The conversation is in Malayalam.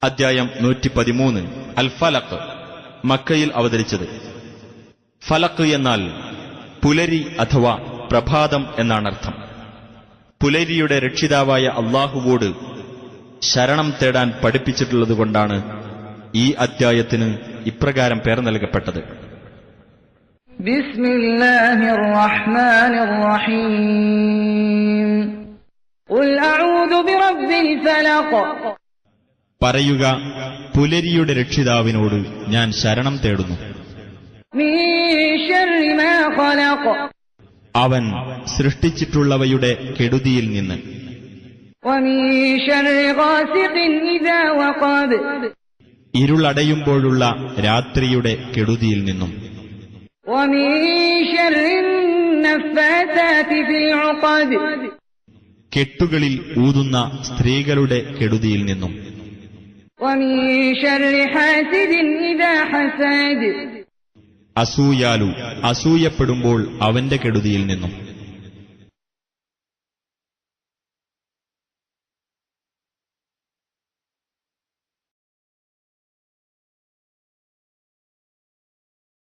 അധ്യായം 113 അൽ ഫലഖ്. മക്കയിൽ അവതരിച്ചത്. ഫലഖ് എന്നാൽ പുലരി അഥവാ പ്രഭാതം എന്നാണർത്ഥം. പുലരിയുടെ രക്ഷിതാവായ അള്ളാഹുവോട് ശരണം തേടാൻ പഠിപ്പിച്ചിട്ടുള്ളതുകൊണ്ടാണ് ഈ അദ്ധ്യായത്തിന് ഇപ്രകാരം പേർ നൽകപ്പെട്ടത്. ബിസ്മില്ലാഹിർ റഹ്മാനിർ റഹീം. ഖുൽ അഊദു ബിറബ്ബിൽ ഫലഖ്. പറയുക, പുലരിയുടെ രക്ഷിതാവിനോട് ഞാൻ ശരണം തേടുന്നു. മിൻ ശർരി മാ ഖലഖ്. അവൻ സൃഷ്ടിച്ചിട്ടുള്ളവയുടെ കെടുതിയിൽ നിന്ന്. വമിൻ ശർരി ഗാസിഖിൻ ഇദാ വഖബ്. ഇരുളടയുമ്പോഴുള്ള രാത്രിയുടെ കെടുതിയിൽ നിന്നും. വമിൻ ശർരി നഫ്ഫാതാതി ഫിൽ ഉഖദ്. കെട്ടുകളിൽ ഊതുന്ന സ്ത്രീകളുടെ കെടുതിയിൽ നിന്നും. വമിൻ ശർരി ഹാസിദിൻ ഇദാ ഹസദ്. അസൂയാലു അസൂയപ്പെടുമ്പോൾ അവന്റെ കെടുതിയിൽ നിന്നും.